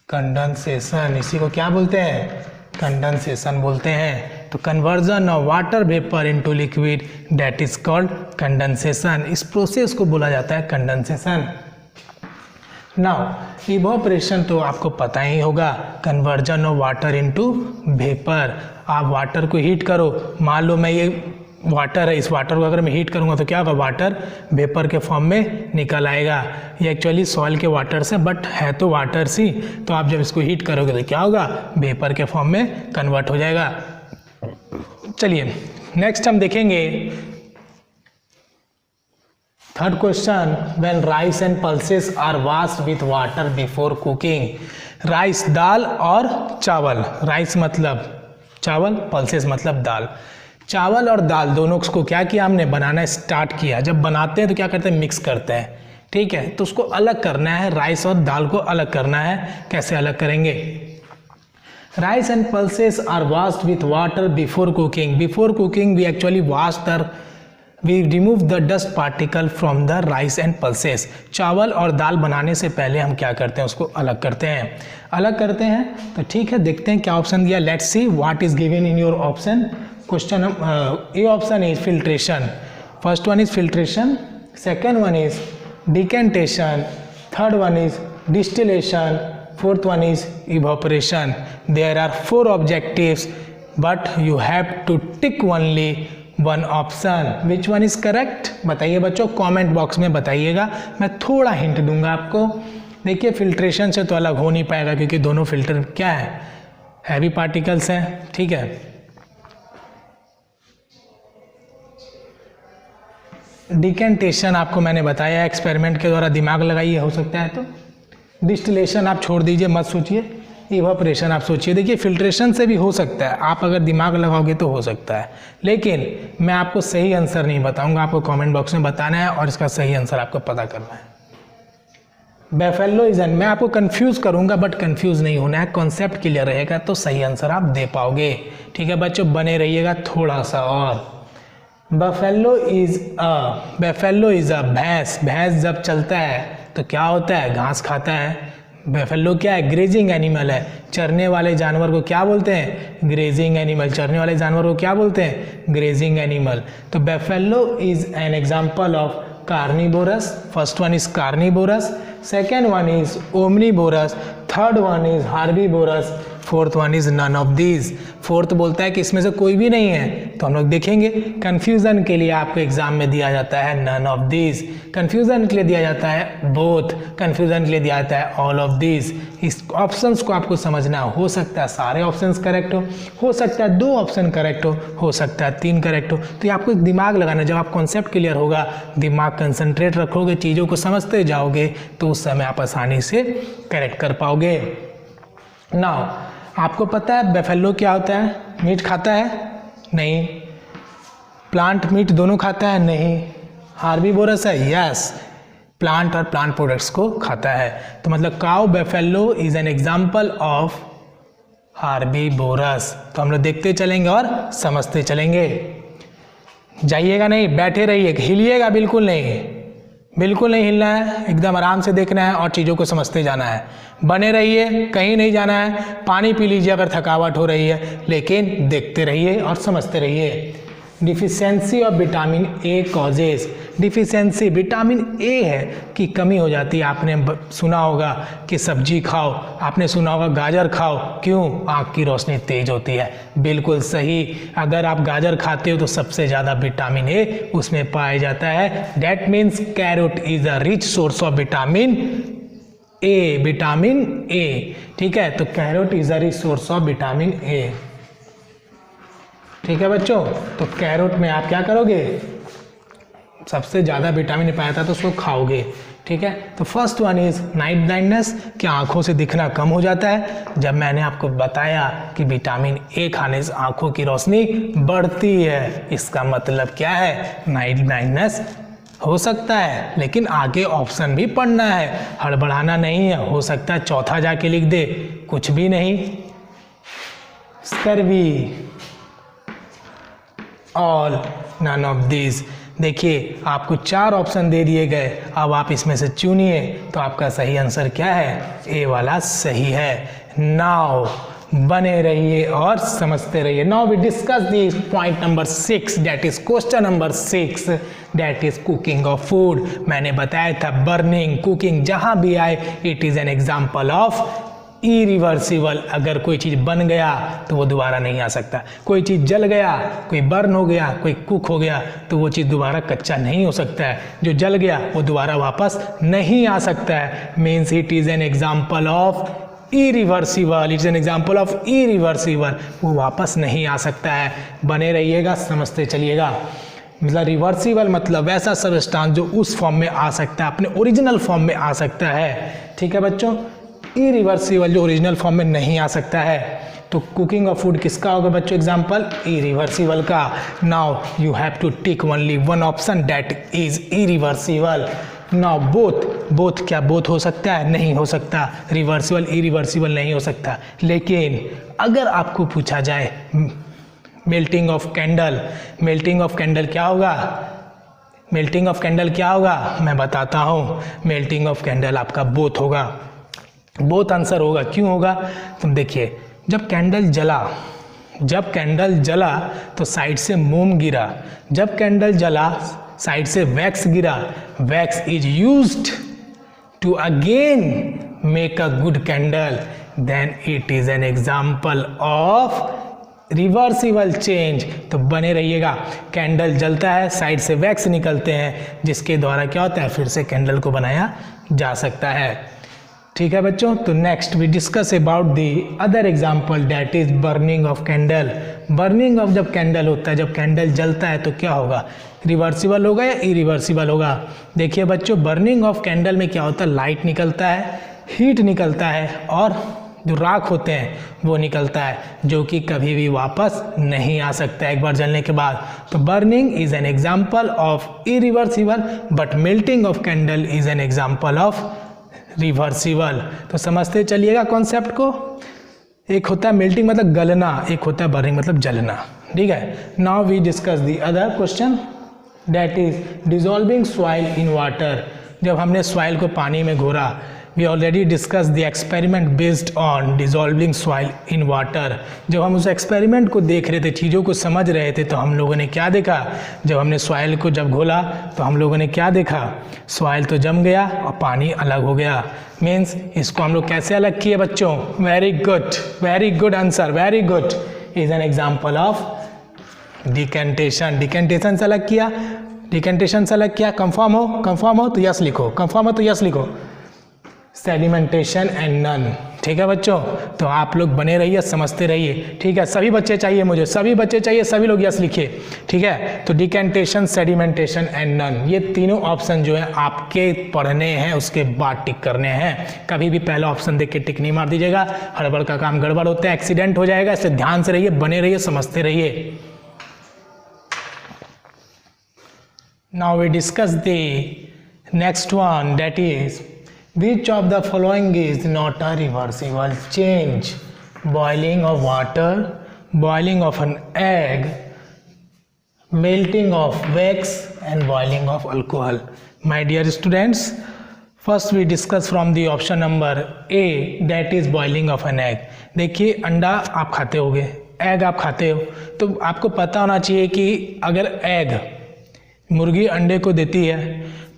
condensation. इसी को क्या बोलते हैं, कंडेंसेशन बोलते हैं। तो conversion of water vapour into liquid, that is called condensation. इस प्रोसेस को बोला जाता है कंडेंसेशन। नाउ इवोपरेशन तो आपको पता ही होगा, conversion of water into vapour. आप वाटर को हीट करो, मान लो मैं ये वाटर है, इस वाटर को अगर मैं हीट करूँगा तो क्या होगा, वाटर वेपर के फॉर्म में निकल आएगा। ये एक्चुअली सॉइल के वाटर से बट है तो वाटर सी, तो आप जब इसको हीट करोगे तो क्या होगा, वेपर के फॉर्म में कन्वर्ट हो जाएगा। चलिए नेक्स्ट हम देखेंगे third question, when rice and pulses are washed with water before cooking. Rice दाल और चावल, राइस मतलब चावल, पल्सेस मतलब दाल। चावल और दाल दोनों को क्या किया हमने, बनाना स्टार्ट किया। जब बनाते हैं तो क्या करते हैं, मिक्स करते हैं, ठीक है। तो उसको अलग करना है, राइस और दाल को अलग करना है। कैसे अलग करेंगे, rice and pulses are washed with water before cooking. Before cooking we actually wash the, we remove the dust particle from the rice and pulses. चावल और दाल बनाने से पहले हम क्या करते हैं, उसको अलग करते हैं। अलग करते हैं तो ठीक है, देखते हैं क्या ऑप्शन दिया। Let's see what is given in your option. Question A option is filtration, first one is filtration, second one is decantation, third one is distillation, fourth one is evaporation. There are 4 objectives but you have to tick only one option. Which one is correct? बताइए बच्चों, comment box में बताइएगा। मैं थोड़ा hint दूंगा आपको। देखिए filtration से तो अलग हो नहीं पाएगा क्योंकि दोनों फिल्टर क्या है, हैवी पार्टिकल्स हैं, ठीक है। डिकेंटेशन आपको मैंने बताया एक्सपेरिमेंट के द्वारा, दिमाग लगाइए, हो सकता है तो। डिस्टिलेशन आप छोड़ दीजिए, मत सोचिए। इवापोरेशन आप सोचिए। देखिए फिल्ट्रेशन से भी हो सकता है, आप अगर दिमाग लगाओगे तो हो सकता है, लेकिन मैं आपको सही आंसर नहीं बताऊंगा, आपको कमेंट बॉक्स में बताना है और इसका सही आंसर आपको पता करना है। बेफेलोइजन, मैं आपको कंफ्यूज करूंगा बट कंफ्यूज नहीं होना है, कॉन्सेप्ट क्लियर रहेगा तो सही आंसर आप दे पाओगे, ठीक है बच्चों, बने रहिएगा थोड़ा सा और। बफेलो इज अ भैंस। भैंस जब चलता है तो क्या होता है, घास खाता है। बेफेलो क्या है, ग्रेजिंग एनिमल है। चरने वाले जानवर को क्या बोलते हैं, ग्रेजिंग एनिमल। चरने वाले जानवर को क्या बोलते हैं, ग्रेजिंग एनिमल। तो buffalo is an example of carnivorous. First one is carnivorous, second one is omnivorous, third one is herbivorous, fourth one is none of these. Fourth बोलता है कि इसमें से कोई भी नहीं है, तो हम लोग देखेंगे। कंफ्यूजन के लिए आपको एग्जाम में दिया जाता है नन ऑफ दीज, कंफ्यूजन के लिए दिया जाता है बोथ, कंफ्यूजन के लिए दिया जाता है ऑल ऑफ दीज। इस ऑप्शंस को आपको समझना, हो सकता है सारे ऑप्शंस करेक्ट हो सकता है 2 ऑप्शन करेक्ट हो सकता है 3 करेक्ट हो। तो ये आपको दिमाग लगाना, जब आप कॉन्सेप्ट क्लियर होगा, दिमाग कंसंट्रेट रखोगे, चीज़ों को समझते जाओगे, तो उस समय आप आसानी से करेक्ट कर पाओगे। नाउ आपको पता है बेफेलो क्या होता है, मीट खाता है, नहीं। प्लांट मीट दोनों खाता है, नहीं। हार्बीवोरस है, यस, प्लांट और प्लांट प्रोडक्ट्स को खाता है। तो मतलब cow buffalo is an example of herbivores. तो हम लोग देखते चलेंगे और समझते चलेंगे। जाइएगा नहीं, बैठे रहिए, हिलिएगा बिल्कुल नहीं, बिल्कुल नहीं हिलना है, एकदम आराम से देखना है और चीज़ों को समझते जाना है। बने रहिए, कहीं नहीं जाना है। पानी पी लीजिए अगर थकावट हो रही है, लेकिन देखते रहिए और समझते रहिए। Deficiency of vitamin A causes. Deficiency vitamin A है कि कमी हो जाती है। आपने सुना होगा कि सब्जी खाओ, आपने सुना होगा गाजर खाओ, क्यों, आँख की रोशनी तेज होती है। बिल्कुल सही, अगर आप गाजर खाते हो तो सबसे ज़्यादा विटामिन ए उसमें पाया जाता है। That means carrot is a rich source of vitamin A, vitamin A, ठीक है। तो carrot is a rich source of vitamin A, ठीक है बच्चों। तो कैरोट में आप क्या करोगे, सबसे ज़्यादा विटामिन पाया था तो उसको खाओगे, ठीक है। तो first one is night blindness, कि आंखों से दिखना कम हो जाता है। जब मैंने आपको बताया कि विटामिन ए खाने से आंखों की रोशनी बढ़ती है, इसका मतलब क्या है, नाइट ब्लाइंडनेस हो सकता है। लेकिन आगे ऑप्शन भी पढ़ना है, हड़बड़ाना नहीं है। हो सकता है चौथा जाके लिख दे, कुछ भी नहीं। Scurvy, all, none of this. देखिए आपको 4 ऑप्शन दे दिए गए, अब आप इसमें से चुनिए। तो आपका सही आंसर क्या है, ए वाला सही है। नाउ बने रहिए और समझते रहिए। Now we discuss the point number 6, that is question number 6, that is cooking of food. मैंने बताया था बर्निंग, कुकिंग जहां भी आए it is an example of irreversible. अगर कोई चीज़ बन गया तो वो दोबारा नहीं आ सकता, कोई चीज़ जल गया, कोई बर्न हो गया, कोई कुक हो गया तो वो चीज़ दोबारा कच्चा नहीं हो सकता है। जो जल गया वो दोबारा वापस नहीं आ सकता है। Means it is an example of irreversible, it's an example of irreversible, वो वापस नहीं आ सकता है। बने रहिएगा, समझते चलिएगा। मतलब रिवर्सिबल मतलब वैसा सबस्टांस जो उस फॉर्म में आ सकता है, अपने ओरिजिनल फॉर्म में आ सकता है। ठीक है बच्चों, इरिवर्सिबल जो ओरिजिनल फॉर्म में नहीं आ सकता है। तो कुकिंग ऑफ फूड किसका होगा बच्चों एग्जाम्पल? इरिवर्सिबल का। Now you have to tick only one option that is irreversible. Now both क्या बोथ हो सकता है? नहीं हो सकता। रिवर्सिबल इरिवर्सिबल नहीं हो सकता। लेकिन अगर आपको पूछा जाए melting of candle, melting of candle क्या होगा? मेल्टिंग ऑफ कैंडल क्या होगा मैं बताता हूँ। मेल्टिंग ऑफ कैंडल आपका बोथ होगा, बोथ आंसर होगा। क्यों होगा? तुम देखिए, जब कैंडल जला तो साइड से मोम गिरा, जब कैंडल जला साइड से वैक्स गिरा। Wax is used to again make a good candle, then it is an example of reversible change. तो बने रहिएगा, कैंडल जलता है, साइड से वैक्स निकलते हैं, जिसके द्वारा क्या होता है, फिर से कैंडल को बनाया जा सकता है। ठीक है बच्चों, तो next we discuss about the other example that is burning of candle. Burning of जब कैंडल होता है, जब कैंडल जलता है तो क्या होगा? रिवर्सिबल होगा या इरिवर्सिबल होगा? देखिए बच्चों, बर्निंग ऑफ कैंडल में क्या होता है, लाइट निकलता है, हीट निकलता है और जो राख होते हैं वो निकलता है, जो कि कभी भी वापस नहीं आ सकता एक बार जलने के बाद। तो burning is an example of irreversible but melting of candle is an example of reversible. तो समझते चलिएगा कॉन्सेप्ट को। एक होता है मेल्टिंग मतलब गलना, एक होता है बर्निंग मतलब जलना। ठीक है, now we discuss the other question that is dissolving soil in water. जब हमने सॉइल को पानी में घोरा, we already discuss the experiment based on dissolving soil in water. जब हम उस एक्सपेरिमेंट को देख रहे थे, चीज़ों को समझ रहे थे, तो हम लोगों ने क्या देखा? जब हमने सॉइल को जब घोला तो हम लोगों ने क्या देखा? सॉइल तो जम गया और पानी अलग हो गया। मीन्स इसको हम लोग कैसे अलग किए बच्चों? Very good answer, very good. Is an example of decantation. Decantation से अलग किया, डिकेंटेशन से अलग किया। कंफर्म हो तो यस लिखो, कंफर्म हो तो यस लिखो। Sedimentation and none. ठीक है बच्चों, तो आप लोग बने रहिए, समझते रहिए। ठीक है, सभी बच्चे चाहिए मुझे, सभी बच्चे चाहिए, सभी लोग यस लिखिए। ठीक है, तो डिकेंटेशन, सेडिमेंटेशन एंड नन, ये तीनों ऑप्शन जो है आपके पढ़ने हैं, उसके बाद टिक करने हैं। कभी भी पहला ऑप्शन देख के टिक नहीं मार दीजिएगा, हड़बड़ का काम गड़बड़ होता है, एक्सीडेंट हो जाएगा। इससे ध्यान से रहिए, बने रहिए, समझते रहिए। Now we discuss the next one that is which of the following is not a reversible change? Boiling of water, boiling of an egg, melting of wax and boiling of alcohol. My dear students, first we discuss from the option number A, that is boiling of an egg. देखिए, अंडा आप खाते होगे, egg आप खाते हो, तो आपको पता होना चाहिए कि अगर एग, मुर्गी अंडे को देती है,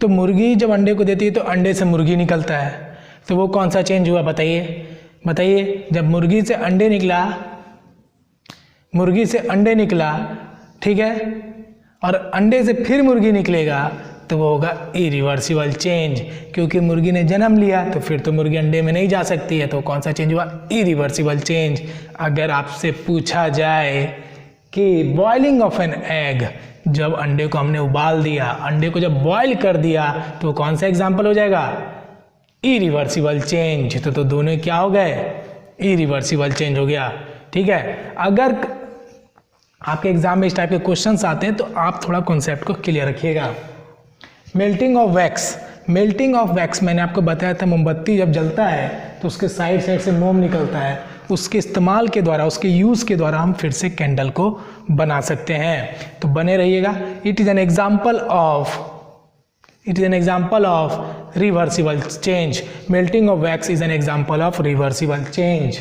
तो मुर्गी जब अंडे को देती है तो अंडे से मुर्गी निकलता है। तो वो कौन सा चेंज हुआ बताइए? जब मुर्गी से अंडे निकला, ठीक है, और अंडे से फिर मुर्गी निकलेगा तो वो होगा इरिवर्सिबल चेंज। क्योंकि मुर्गी ने जन्म लिया तो फिर तो मुर्गी अंडे में नहीं जा सकती है, तो कौन सा चेंज हुआ? Irreversible change. अगर आपसे पूछा जाए कि बॉइलिंग ऑफ एन एग, जब अंडे को हमने उबाल दिया, अंडे को जब बॉईल कर दिया, तो कौन सा एग्जाम्पल हो जाएगा? Irreversible change. तो दोनों क्या हो गए? इरिवर्सिबल चेंज हो गया। ठीक है, अगर आपके एग्जाम में इस टाइप के क्वेश्चंस आते हैं तो आप थोड़ा कॉन्सेप्ट को क्लियर रखिएगा। Melting of wax, melting of wax मैंने आपको बताया था, मोमबत्ती जब जलता है तो उसके साइड से मोम निकलता है, उसके इस्तेमाल के द्वारा, उसके यूज़ के द्वारा हम फिर से कैंडल को बना सकते हैं। तो बने रहिएगा। It is an example of reversible change. Melting of wax is an example of reversible change.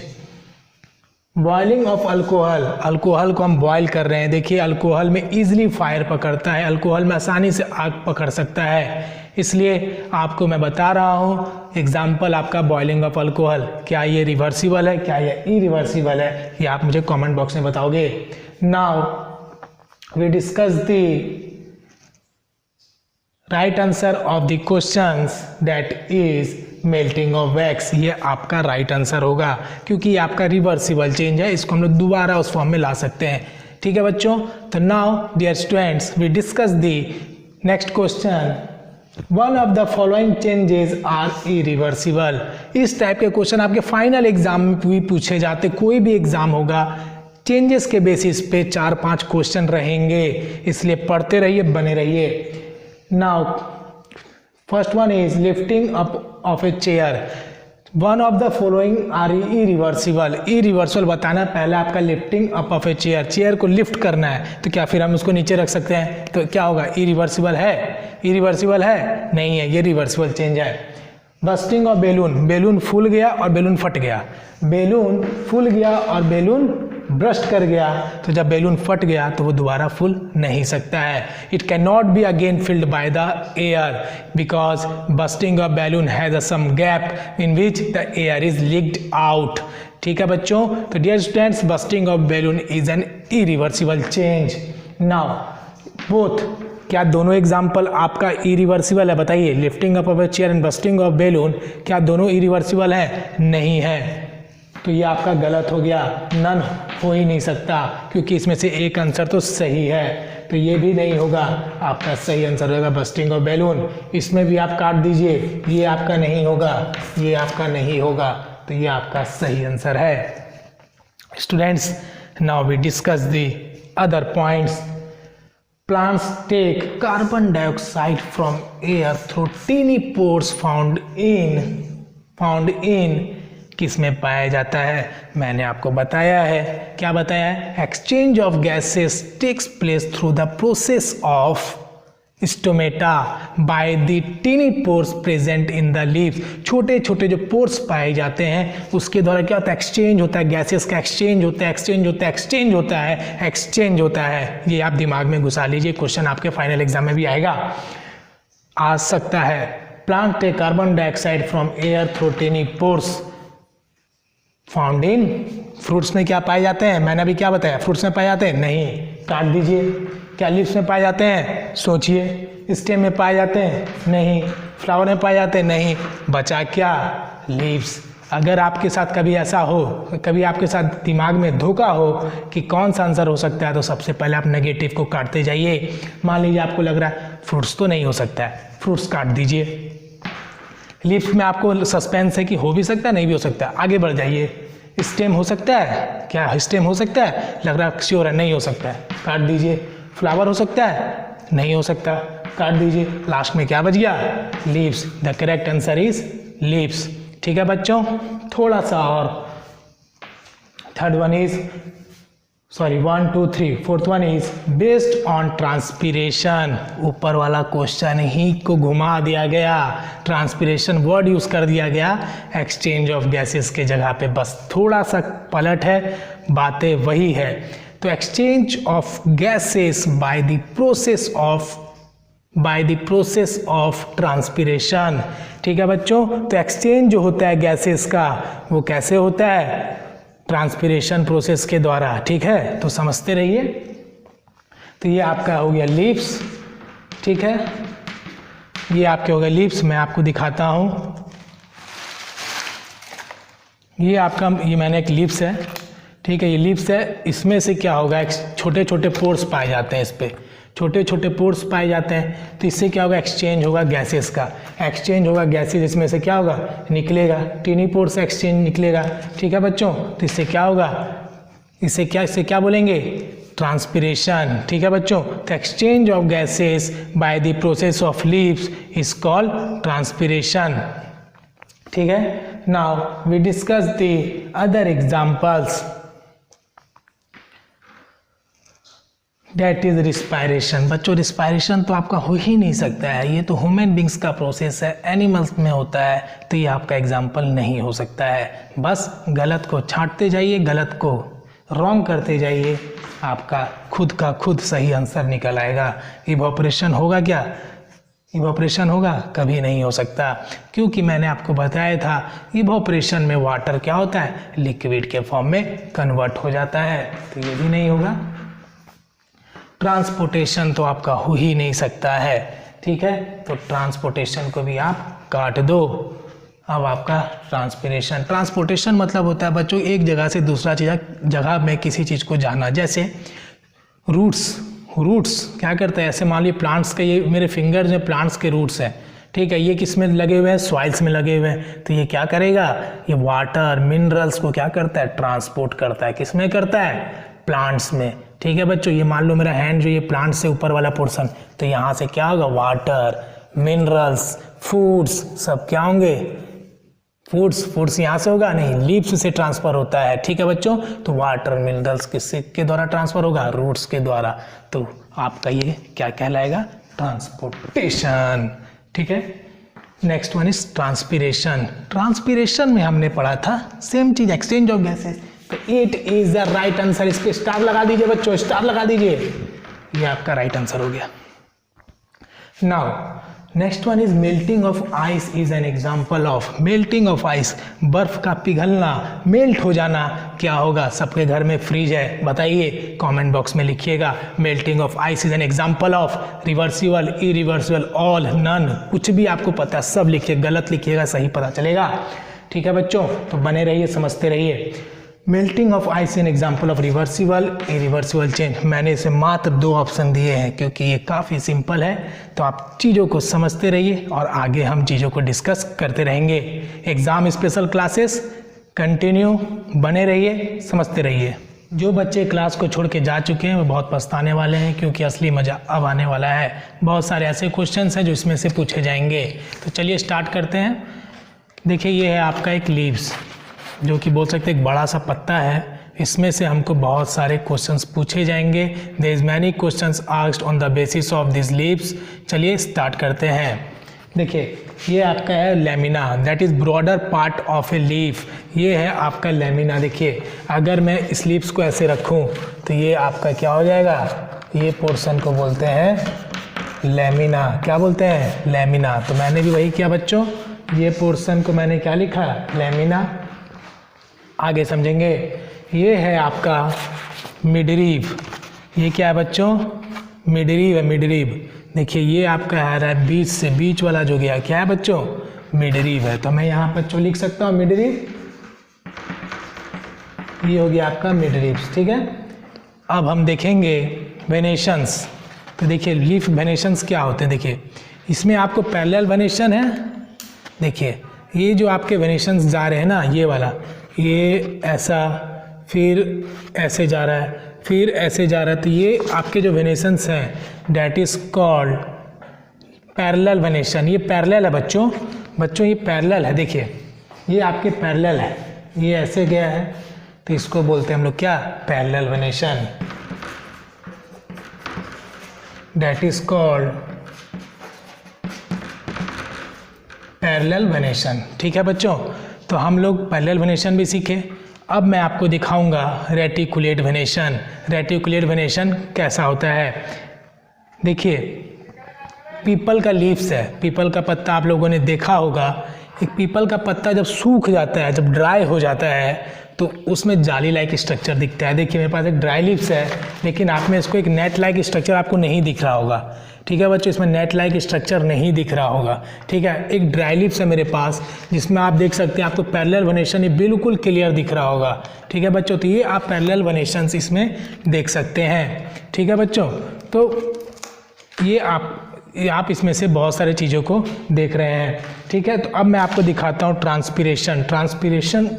Boiling of alcohol, alcohol को हम बॉयल कर रहे हैं। देखिए अल्कोहल में इजीली फायर पकड़ता है, अल्कोहल में आसानी से आग पकड़ सकता है, इसलिए आपको मैं बता रहा हूँ एग्जाम्पल आपका बॉइलिंग ऑफ अल्कोहल। क्या ये रिवर्सिबल है, क्या ये इरिवर्सिबल है, ये आप मुझे कमेंट बॉक्स में बताओगे। Now we discuss the right answer of the questions that is melting of wax. ये आपका राइट आंसर होगा क्योंकि ये आपका रिवर्सिबल चेंज है, इसको हम लोग दोबारा उस फॉर्म में ला सकते हैं। ठीक है बच्चों, तो now dear students we discuss the next question. One of the following changes are irreversible. इस टाइप के क्वेश्चन आपके फाइनल एग्जाम में भी पूछे जाते, कोई भी एग्जाम होगा चेंजेस के बेसिस पे 4-5 क्वेश्चन रहेंगे, इसलिए पढ़ते रहिए, बने रहिए। Now first one is lifting up of a chair. One of the following are irreversible. Irreversible बताना पहला आपका lifting up of a chair, chair को लिफ्ट करना है, तो क्या फिर हम उसको नीचे रख सकते हैं, तो क्या होगा, इरिवर्सिबल है? इरिवर्सिबल है? नहीं है, ये रिवर्सिबल चेंज है। बस्टिंग ऑफ बैलून, बैलून फूल गया और बैलून फट गया, बैलून फूल गया और बैलून ब्रस्ट कर गया, तो जब बैलून फट गया तो वो दोबारा फूल नहीं सकता है। It can not be again filled by the air because bursting of balloon has a some gap in which the air is leaked out. ठीक है बच्चों, तो dear students bursting of balloon is an irreversible change. Now both, क्या दोनों example आपका irreversible है? बताइए, lifting up of a chair and bursting of balloon, क्या दोनों इरिवर्सिबल है? नहीं है, तो ये आपका गलत हो गया, नन हो ही नहीं सकता क्योंकि इसमें से एक आंसर तो सही है, तो ये भी नहीं होगा। आपका सही आंसर होगा बस्टिंग ऑफ बैलून। इसमें भी आप काट दीजिए, ये आपका नहीं होगा, ये आपका नहीं होगा, तो ये आपका सही आंसर है। Students, now we discuss the other points. Plants take carbon dioxide from air through teeny pores found in किस में पाया जाता है? मैंने आपको बताया है, क्या बताया है? Exchange of gases takes place through the process of stomata by the tiny pores present in the leaves. छोटे छोटे जो पोर्स पाए जाते हैं उसके द्वारा क्या होता है? एक्सचेंज होता है, गैसेस का एक्सचेंज होता है, एक्सचेंज होता है, एक्सचेंज होता है, एक्सचेंज होता है। ये आप दिमाग में घुसा लीजिए, क्वेश्चन आपके फाइनल एग्जाम में भी आएगा, आ सकता है। Plant take carbon dioxide from air through tiny pores found in fruits में क्या पाए जाते हैं? मैंने अभी क्या बताया, फ्रूट्स में पाए जाते हैं? नहीं, काट दीजिए। क्या लीव्स में पाए जाते हैं? सोचिए। स्टेम में पाए जाते हैं? नहीं। फ्लावर में पाए जाते हैं? नहीं। बचा क्या? लीव्स। अगर आपके साथ कभी ऐसा हो, कभी आपके साथ दिमाग में धोखा हो कि कौन सा आंसर हो सकता है, तो सबसे पहले आप नेगेटिव को काटते जाइए। मान लीजिए आपको लग रहा है फ्रूट्स तो नहीं हो सकता है, फ्रूट्स काट दीजिए। लीव्स में आपको सस्पेंस है कि हो भी सकता है, नहीं भी हो सकता है, आगे बढ़ जाइए। स्टेम हो सकता है? क्या स्टेम हो सकता है? लग रहा है श्योर है, नहीं हो सकता है, काट दीजिए। फ्लावर हो सकता है? नहीं हो सकता, काट दीजिए। लास्ट में क्या बच गया? Leaves. The correct answer is leaves. ठीक है बच्चों, थोड़ा सा और। Third one is 1 2 3 fourth one is based on transpiration. ऊपर वाला क्वेश्चन ही को घुमा दिया गया, ट्रांसपीरेशन वर्ड यूज कर दिया गया एक्सचेंज ऑफ गैसेस के जगह पे, बस थोड़ा सा पलट है, बातें वही है। तो exchange of gases by the process of transpiration. ठीक है बच्चों, तो एक्सचेंज जो होता है गैसेस का वो कैसे होता है? ट्रांसपीरेशन प्रोसेस के द्वारा। ठीक है, तो समझते रहिए। तो ये आपका हो गया लीव्स। ठीक है, ये आपके हो गए लीव्स। मैं आपको दिखाता हूँ, ये आपका, ये मैंने एक लीव्स है। ठीक है, ये लीव्स है। इसमें से क्या होगा, छोटे छोटे पोर्स पाए जाते हैं, इस पर छोटे छोटे पोर्स पाए जाते हैं, तो इससे क्या होगा? एक्सचेंज होगा गैसेस का, एक्सचेंज होगा गैसेस। इसमें से क्या होगा? निकलेगा टीनी पोर्स, एक्सचेंज निकलेगा। ठीक है बच्चों, तो इससे क्या होगा? इससे क्या बोलेंगे? ट्रांसपीरेशन। ठीक है बच्चों, तो exchange of gases by the process of leaves is called transpiration. ठीक है, now we discuss the other examples. That is respiration. बच्चों रिस्पायरेशन तो आपका हो ही नहीं सकता है, ये तो ह्यूमन बींग्स का प्रोसेस है, एनिमल्स में होता है, तो ये आपका एग्जाम्पल नहीं हो सकता है। बस गलत को छांटते जाइए, गलत को रॉन्ग करते जाइए, आपका खुद का खुद सही आंसर निकल आएगा। इवोपरेशन होगा क्या? इवोपरेशन होगा? कभी नहीं हो सकता, क्योंकि मैंने आपको बताया था इवोपरेशन में वाटर क्या होता है, लिक्विड के फॉर्म में कन्वर्ट हो जाता है, तो ये भी नहीं होगा। ट्रांसपोर्टेशन तो आपका हो ही नहीं सकता है, ठीक है, तो ट्रांसपोर्टेशन को भी आप काट दो। अब आपका ट्रांसपिरेशन, ट्रांसपोर्टेशन मतलब होता है बच्चों एक जगह से दूसरा जगह में किसी चीज़ को जाना। जैसे रूट्स क्या करते हैं, ऐसे मान लीजिए प्लांट्स के, ये मेरे फिंगर्स में प्लांट्स के रूट्स हैं, ठीक है, ये किस में लगे हुए हैं, सॉइल्स में लगे हुए हैं, तो ये क्या करेगा, ये वाटर मिनरल्स को क्या करता है, ट्रांसपोर्ट करता है। किस में करता है, प्लांट्स में, ठीक है बच्चों। ये मान लो मेरा हैंड जो ये प्लांट से ऊपर वाला पोर्शन, तो यहाँ से क्या होगा, वाटर मिनरल्स फूड्स सब क्या होंगे, फूड्स यहाँ से होगा नहीं, लीव्स से ट्रांसफर होता है, ठीक है बच्चों। तो वाटर मिनरल्स किससे के द्वारा ट्रांसफर होगा, रूट्स के द्वारा, तो आपका ये क्या कहलाएगा, ट्रांसपोर्टेशन, ठीक है। Next one is transpiration. Transpiration में हमने पढ़ा था सेम चीज, एक्सचेंज ऑफ गैसेस, तो it is the right answer. इस पे स्टार लगा दीजिए बच्चों, स्टार लगा दीजिए, ये आपका राइट आंसर हो गया। Now next one is melting of ice is an example of. Melting of ice, बर्फ का पिघलना, मेल्ट हो जाना, क्या होगा, सबके घर में फ्रिज है, बताइए, कमेंट बॉक्स में लिखिएगा। Melting of ice is an example of. Reversible, irreversible, all, none, कुछ भी आपको पता सब लिखिए, गलत लिखिएगा सही पता चलेगा, ठीक है बच्चों। तो बने रहिए, समझते रहिए। Melting of ice in example of reversible irreversible change. मैंने इसे मात्र 2 ऑप्शन दिए हैं क्योंकि ये काफ़ी सिंपल है, तो आप चीज़ों को समझते रहिए और आगे हम चीज़ों को डिस्कस करते रहेंगे। एग्ज़ाम स्पेशल क्लासेस कंटिन्यू, बने रहिए, समझते रहिए। जो बच्चे क्लास को छोड़ के जा चुके हैं वो बहुत पछताने वाले हैं, क्योंकि असली मज़ा अब आने वाला है। बहुत सारे ऐसे क्वेश्चंस हैं जो इसमें से पूछे जाएंगे, तो चलिए स्टार्ट करते हैं। देखिए ये है आपका एक लीव्स, जो कि बोल सकते एक बड़ा सा पत्ता है, इसमें से हमको बहुत सारे क्वेश्चंस पूछे जाएंगे। There is many questions asked on the basis of this leaves. चलिए स्टार्ट करते हैं। देखिए ये आपका है lamina, that is broader part of a leaf. ये है आपका लेमिना। देखिए अगर मैं इस लीव्स को ऐसे रखूं तो ये आपका क्या हो जाएगा, ये पोर्शन को बोलते हैं लेमिना। क्या बोलते हैं, लेमिना। तो मैंने भी वही किया बच्चों, ये पोर्शन को मैंने क्या लिखा, लेमिना। आगे समझेंगे। ये है आपका मिडरीव। ये क्या है बच्चों, मिडरीव है, मिडरीव। देखिए ये आपका आ रहा है बीच से, बीच वाला जो गया क्या है बच्चों, मिडरीव है। तो मैं यहाँ बच्चों लिख सकता हूँ मिडरीव, ये हो गया आपका मिडरीव, ठीक है। अब हम देखेंगे वेनेशंस। तो देखिए लीफ वेनेशंस क्या होते हैं। देखिए इसमें आपको पैरेलल वेनेशन है। देखिए ये जो आपके वेनेशंस जा रहे हैं ना, ये वाला, ये ऐसा, फिर ऐसे जा रहा है, फिर ऐसे जा रहा है, तो ये आपके जो वेनेशंस हैं that is called parallel venation. ये पैरेलल है बच्चों, ये पैरेलल है। देखिए ये आपके पैरेलल है, ये ऐसे गया है, तो इसको बोलते हैं हम लोग क्या, parallel venation, that is called parallel venation, ठीक है बच्चों। तो हम लोग पैरेलल वेनेशन भी सीखे। अब मैं आपको दिखाऊंगा रेटिकुलेट वेनेशन। रेटिकुलेट वेनेशन कैसा होता है। देखिए पीपल का लीव्स है, पीपल का पत्ता आप लोगों ने देखा होगा। एक पीपल का पत्ता जब सूख जाता है, जब ड्राई हो जाता है, तो उसमें जाली लाइक स्ट्रक्चर दिखता है। देखिए मेरे पास एक ड्राई लीव्स है, लेकिन आप में इसको एक नेट लाइक स्ट्रक्चर आपको नहीं दिख रहा होगा, ठीक है बच्चों, इसमें नेट लाइक स्ट्रक्चर नहीं दिख रहा होगा, ठीक है। एक ड्राई लीव्स है मेरे पास, जिसमें आप देख सकते हैं आपको पैरेलल वेनेशन ये बिल्कुल क्लियर दिख रहा होगा, ठीक है बच्चों। तो ये आप पैरेलल वेनेशंस इसमें देख सकते हैं, ठीक है बच्चों। तो ये आप इसमें से बहुत सारी चीज़ों को देख रहे हैं, ठीक है। तो अब मैं आपको दिखाता हूँ ट्रांसपिरेशन। ट्रांसपिरेशन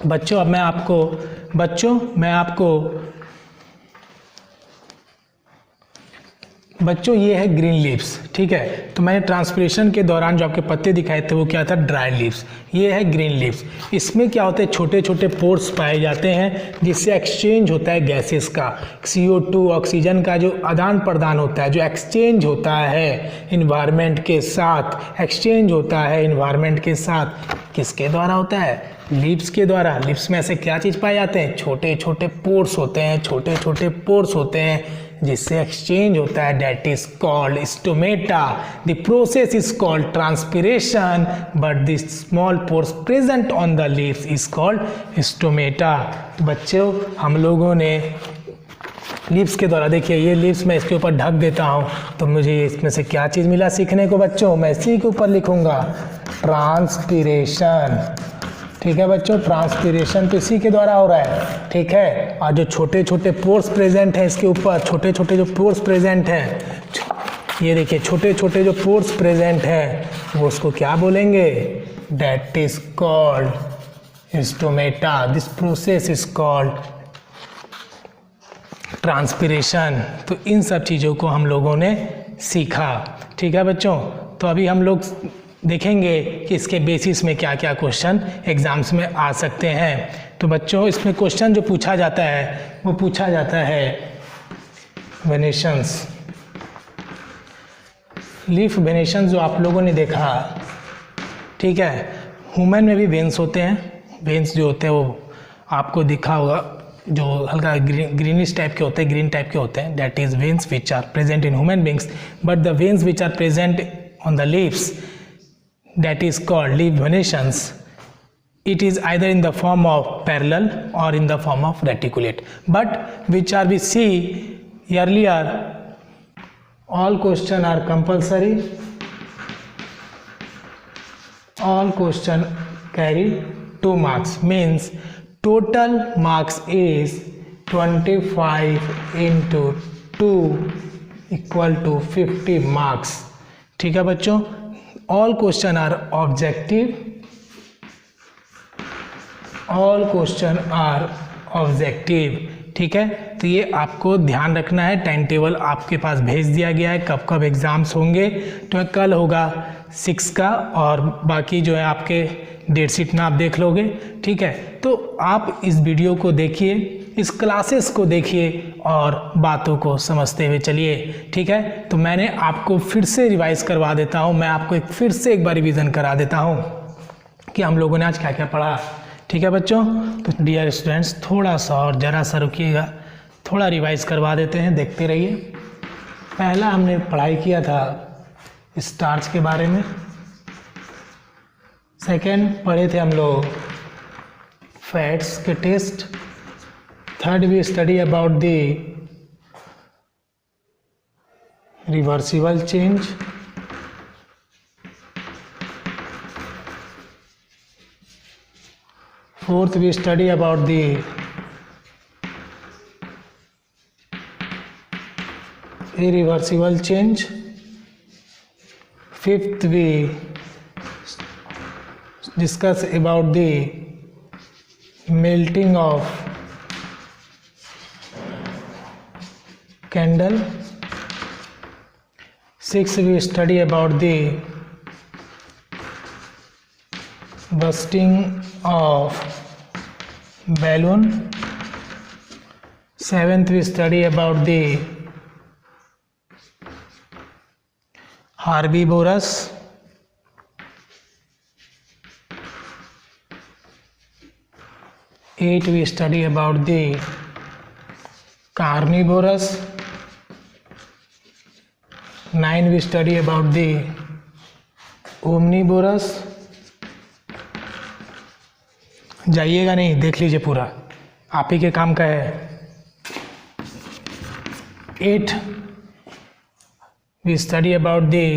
बच्चों, अब मैं आपको बच्चों ये है ग्रीन लीव्स, ठीक है। तो मैंने ट्रांसपिरेशन के दौरान जो आपके पत्ते दिखाए थे वो क्या था, ड्राई लीव्स। ये है ग्रीन लीव्स। इसमें क्या होते हैं, छोटे छोटे पोर्स पाए जाते हैं जिससे एक्सचेंज होता है गैसेस का, CO2 ऑक्सीजन का जो आदान प्रदान होता है, जो एक्सचेंज होता है इन्वायरमेंट के साथ, एक्सचेंज होता है इन्वायरमेंट के साथ, किसके द्वारा होता है, लीव्स के द्वारा। लीव्स में ऐसे क्या चीज़ पाए जाते हैं, छोटे छोटे पोर्स होते हैं, छोटे छोटे पोर्स होते हैं जिससे एक्सचेंज होता है, that is called stomata. The process is called transpiration but the small pores present on the leaves is called stomata. बच्चों हम लोगों ने लीव्स के द्वारा, देखिए ये लीव्स मैं इसके ऊपर ढक देता हूँ तो मुझे इसमें से क्या चीज़ मिला सीखने को बच्चों, मैं इसी के ऊपर लिखूँगा ट्रांसपिरेशन, ठीक है बच्चों। ट्रांसपिरेशन तो इसी के द्वारा हो रहा है, ठीक है। और जो छोटे छोटे पोर्स प्रेजेंट हैं इसके ऊपर, छोटे छोटे जो पोर्स प्रेजेंट हैं, ये देखिए छोटे छोटे जो पोर्स प्रेजेंट हैं वो उसको क्या बोलेंगे, that is called stomata. This process is called transpiration. तो इन सब चीज़ों को हम लोगों ने सीखा, ठीक है बच्चों। तो अभी हम लोग देखेंगे कि इसके बेसिस में क्या क्या क्वेश्चन एग्जाम्स में आ सकते हैं। तो बच्चों इसमें क्वेश्चन जो पूछा जाता है वो पूछा जाता है वेनेशंस, लीफ वेनेशंस जो आप लोगों ने देखा, ठीक है। ह्यूमन में भी वेन्स होते हैं, वेन्स जो होते हैं वो आपको दिखा होगा, जो हल्का ग्रीनिश टाइप के होते हैं, ग्रीन टाइप के होते हैं, that is veins which are present in human beings. But the veins which are present on the leaves, that is called leaf venations. It is either in the form of parallel or in the form of reticulate, but which are we see earlier, all question are compulsory, all question carry 2 marks, means total marks is 25 into 2 equal to 50 marks, ठीक है बच्चों। all question are objective, all question are objective, ठीक है। तो ये आपको ध्यान रखना है, टाइम टेबल आपके पास भेज दिया गया है कब कब एग्ज़ाम्स होंगे। तो कल होगा 6 का और बाकी जो है आपके डेट शीट में आप देख लोगे, ठीक है। तो आप इस वीडियो को देखिए, इस क्लासेस को देखिए और बातों को समझते हुए चलिए, ठीक है। तो मैंने आपको फिर से रिवाइज करवा देता हूँ, मैं आपको फिर से एक बार रिवीजन करा देता हूँ कि हम लोगों ने आज क्या क्या पढ़ा, ठीक है बच्चों। तो डियर स्टूडेंट्स थोड़ा सा और ज़रा सा रुकिएगा, थोड़ा रिवाइज करवा देते हैं, देखते रहिए। पहला हमने पढ़ाई किया था स्टार्च के बारे में, सेकेंड पढ़े थे हम लोग फैट्स के test, third we study about the reversible change, fourth we study about the irreversible change, fifth we discuss about the melting of candle, sixth we study about the bursting of balloon, seventh we study about the herbivorous, eight we study about the carnivorous, nine we study about the omnivorous, जाइएगा नहीं, देख लीजिए पूरा, आप ही के काम का है। 8 we study about the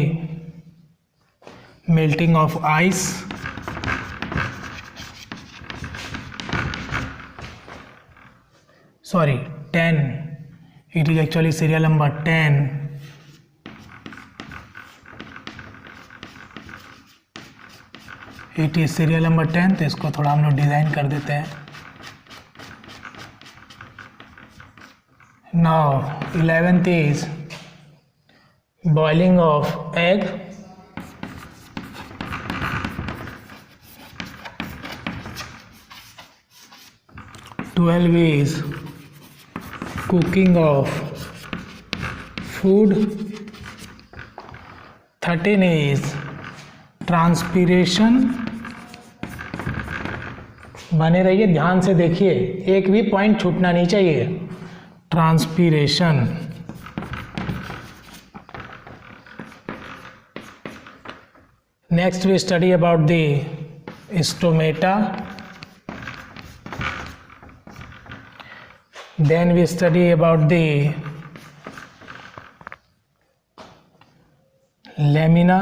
melting of ice, sorry 10, it is actually serial number 10, it is serial number 10, तो इसको थोड़ा हम लोग डिज़ाइन कर देते हैं। Now 11th is boiling of egg, twelve is cooking of food, 13 is transpiration. बने रहिए, ध्यान से देखिए, एक भी पॉइंट छूटना नहीं चाहिए। Transpiration, next we study about the stomata, then we study about the lamina.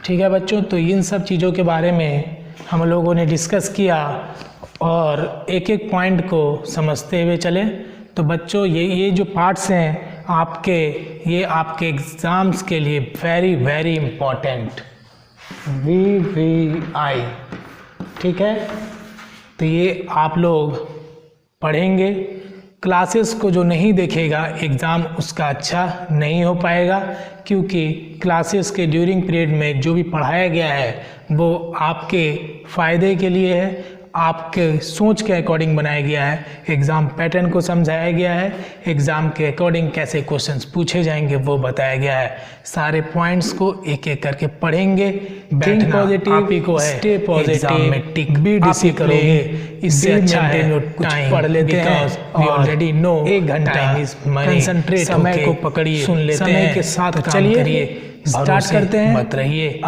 ठीक है बच्चों, तो इन सब चीज़ों के बारे में हम लोगों ने डिस्कस किया और एक एक पॉइंट को समझते हुए चले। तो बच्चों ये जो पार्ट्स हैं ये आपके एग्ज़ाम्स के लिए वेरी वेरी इम्पॉर्टेंट, VVI, ठीक है। तो ये आप लोग पढ़ेंगे, क्लासेस को जो नहीं देखेगा एग्ज़ाम उसका अच्छा नहीं हो पाएगा, क्योंकि क्लासेस के ड्यूरिंग पीरियड में जो भी पढ़ाया गया है वो आपके फ़ायदे के लिए है, आपके सोच के अकॉर्डिंग बनाया गया है, एग्ज़ाम पैटर्न को समझाया गया है, एग्ज़ाम के अकॉर्डिंग कैसे क्वेश्चंस पूछे जाएंगे वो बताया गया है। सारे पॉइंट्स को एक एक करके पढ़ेंगे, बैठना आप ही को है, स्टे पॉजिटिव में टिक बी डिसी करोगे, इससे अच्छा है कुछ पढ़ लेते हैं, वी ऑलरेडी नो 1 घंटा कंसंट्रेट समय को पकड़िए, सुन लेते हैं, समय के साथ काम करिए, स्टार्ट करते हैं, मत रहिए।